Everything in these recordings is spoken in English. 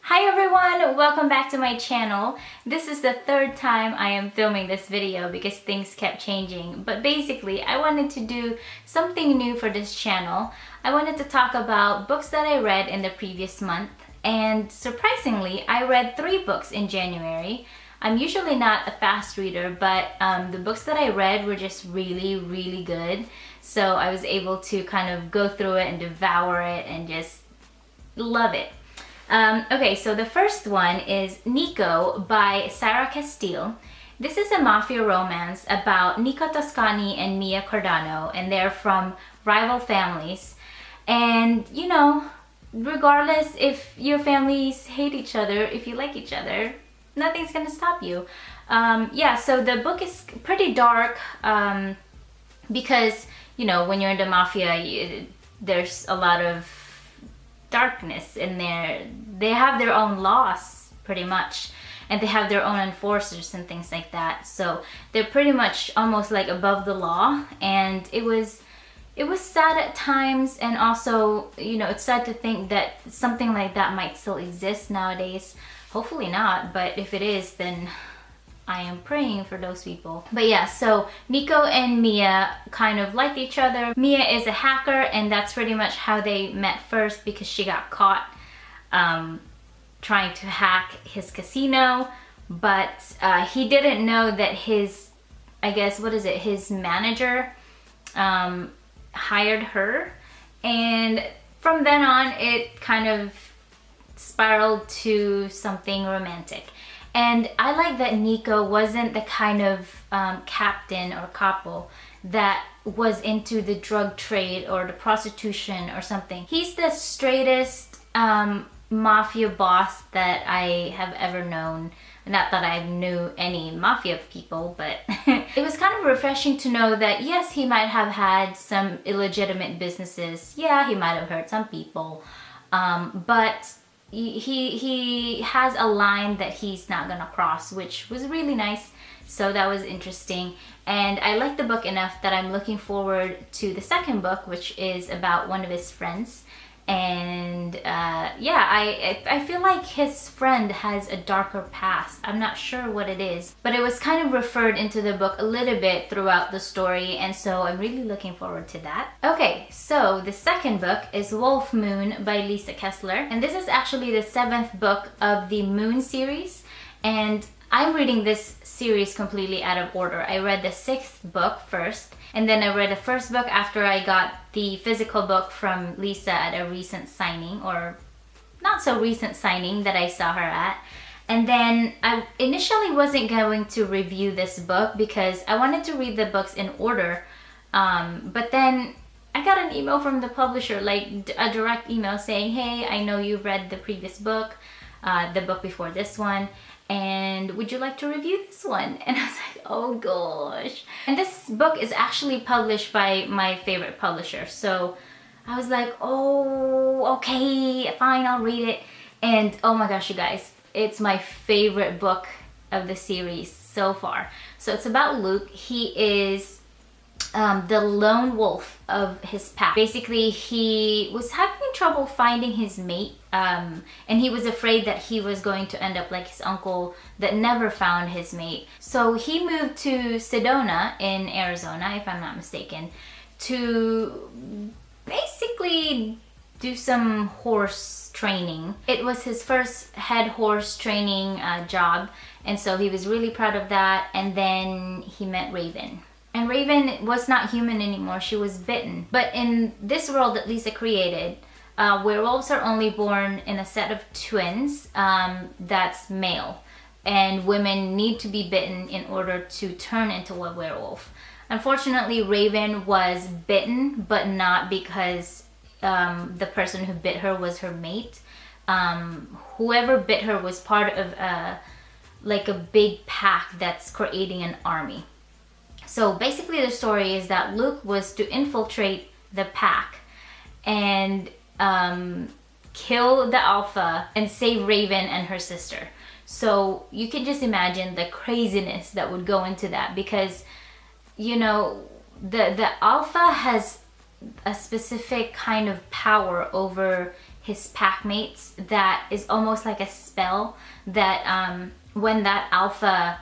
Hi everyone! Welcome back to my channel. This is the third time I am filming this video because things kept changing. But basically, I wanted to do something new for this channel. I wanted to talk about books that I read in the previous month. And surprisingly, I read 3 books in January. I'm usually not a fast reader, but the books that I read were just really good. So I was able to kind of go through it and devour it and just love it. Okay, so the first one is Nico by Sarah Castile. This is a mafia romance about Nico Toscani and Mia Cardano, and they're from rival families. And, you know, regardless if your families hate each other, if you like each other, nothing's gonna stop you. Yeah, so the book is pretty dark because, you know, when you're in the mafia, there's a lot of darkness in there. They have their own laws pretty much, and they have their own enforcers and things like that, so they're pretty much almost like above the law. And it was sad at times, and also, you know, it's sad to think that something like that might still exist nowadays. Hopefully not, but if it is, then I am praying for those people. But yeah, so Nico and Mia kind of like each other. Mia is a hacker, and that's pretty much how they met first, because she got caught trying to hack his casino. But he didn't know that his, I guess, what is it, his manager hired her. And from then on, it kind of spiraled to something romantic. And I like that Nico wasn't the kind of captain or capo that was into the drug trade or the prostitution or something. He's the straightest mafia boss that I have ever known. Not that I knew any mafia people, but it was kind of refreshing to know that yes, he might have had some illegitimate businesses. Yeah, he might have hurt some people, but he has a line that he's not gonna cross, which was really nice. So that was interesting, and I liked the book enough that I'm looking forward to the second book, which is about one of his friends. And yeah, I feel like his friend has a darker past. I'm not sure what it is, but it was kind of referred into the book a little bit throughout the story, and so I'm really looking forward to that. Okay, so the second book is Wolf Moon by Lisa Kessler, and this is actually the 7th book of the Moon series, and I'm reading this series completely out of order. I read the 6th book first, and then I read the first book after I got the physical book from Lisa at a recent signing, or not so recent signing that I saw her at. And then I initially wasn't going to review this book because I wanted to read the books in order. But then I got an email from the publisher, like a direct email saying, hey, I know you read the previous book, the book before this one, and would you like to review this one? And I was like, oh gosh. And this book is actually published by my favorite publisher, so I was like, oh, okay, fine, I'll read it. And oh my gosh, you guys, it's my favorite book of the series so far. So it's about Luke. He is the lone wolf of his pack. Basically, he was having trouble finding his mate, and he was afraid that he was going to end up like his uncle that never found his mate. So he moved to Sedona in Arizona, if I'm not mistaken, to basically do some horse training. It was his first head horse training job, and so he was really proud of that. And then he met Raven. And Raven was not human anymore, she was bitten. But in this world that Lisa created, werewolves are only born in a set of twins that's male. And women need to be bitten in order to turn into a werewolf. Unfortunately, Raven was bitten, but not because the person who bit her was her mate. Whoever bit her was part of like a big pack that's creating an army. So basically the story is that Luke was to infiltrate the pack and kill the alpha and save Raven and her sister. So you can just imagine the craziness that would go into that, because, you know, the alpha has a specific kind of power over his packmates that is almost like a spell that when that alpha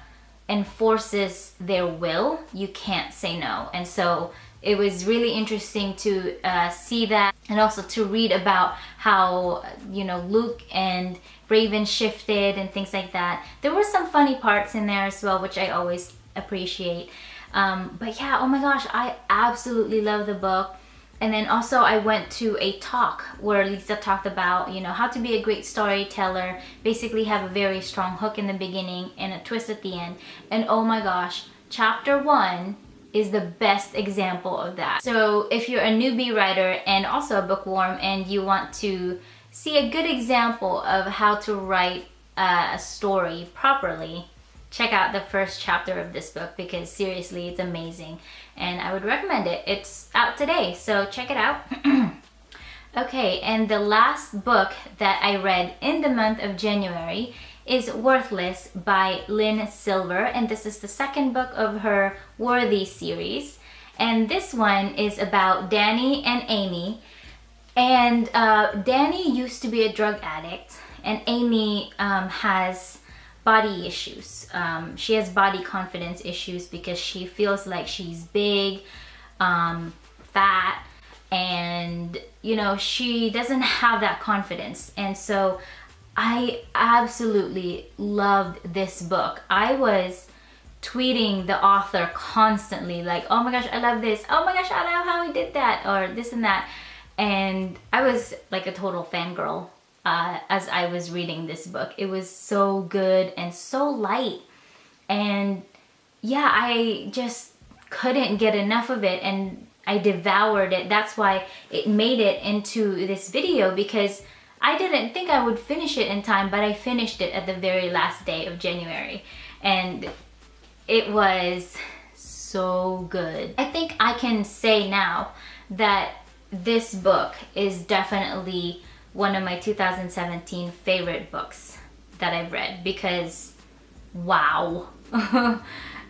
enforces their will, you can't say no. And so it was really interesting to see that, and also to read about how, you know, Luke and Raven shifted and things like that. There were some funny parts in there as well, which I always appreciate. But yeah, oh my gosh, I absolutely love the book. And then also I went to a talk where Lisa talked about, you know, how to be a great storyteller, basically have a very strong hook in the beginning and a twist at the end. And oh my gosh, chapter 1 is the best example of that. So if you're a newbie writer and also a bookworm and you want to see a good example of how to write a story properly, check out the first chapter of this book, because seriously, it's amazing and I would recommend it. It's out today, so check it out. Okay, and the last book that I read in the month of January is Worthless by Lynn Silver, and this is the second book of her Worthy series. And this one is about Danny and Amy. And Danny used to be a drug addict, and Amy has body issues. She has body confidence issues because she feels like she's big, fat, and you know, she doesn't have that confidence. And so I absolutely loved this book. I was tweeting the author constantly, like, oh my gosh, I love this, oh my gosh, I love how he did that, or this and that. And I was like a total fangirl as I was reading this book. It was so good and so light, and yeah, I just couldn't get enough of it, and I devoured it. That's why it made it into this video, because I didn't think I would finish it in time, but I finished it at the very last day of January, and it was so good. I think I can say now that this book is definitely one of my 2017 favorite books that I've read, because wow.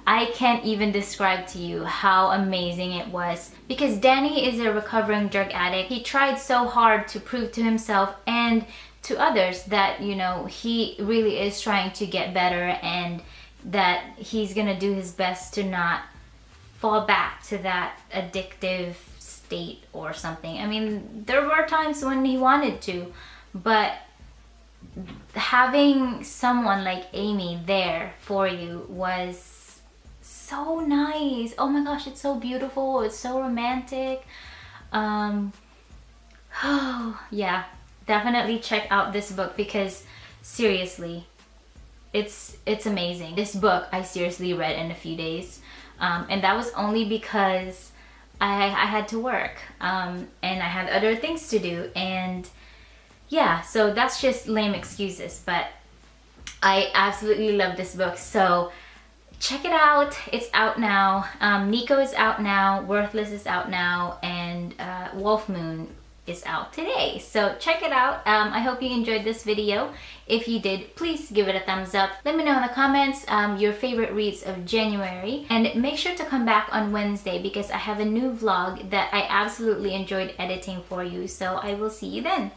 I can't even describe to you how amazing it was, because Danny is a recovering drug addict. He tried so hard to prove to himself and to others that, you know, he really is trying to get better, and that he's gonna do his best to not fall back to that addictive state or something. I mean, there were times when he wanted to, but having someone like Amy there for you was so nice. Oh my gosh, it's so beautiful, it's so romantic. Oh yeah, definitely check out this book, because seriously, it's amazing. This book I seriously read in a few days, and that was only because I had to work, and I had other things to do, and yeah, so that's just lame excuses, but I absolutely love this book. So check it out. It's out now. Nico is out now, Worthless is out now, and Wolf Moon is out today. So check it out. I hope you enjoyed this video. If you did, please give it a thumbs up. Let me know in the comments your favorite reads of January, and make sure to come back on Wednesday, because I have a new vlog that I absolutely enjoyed editing for you. So I will see you then.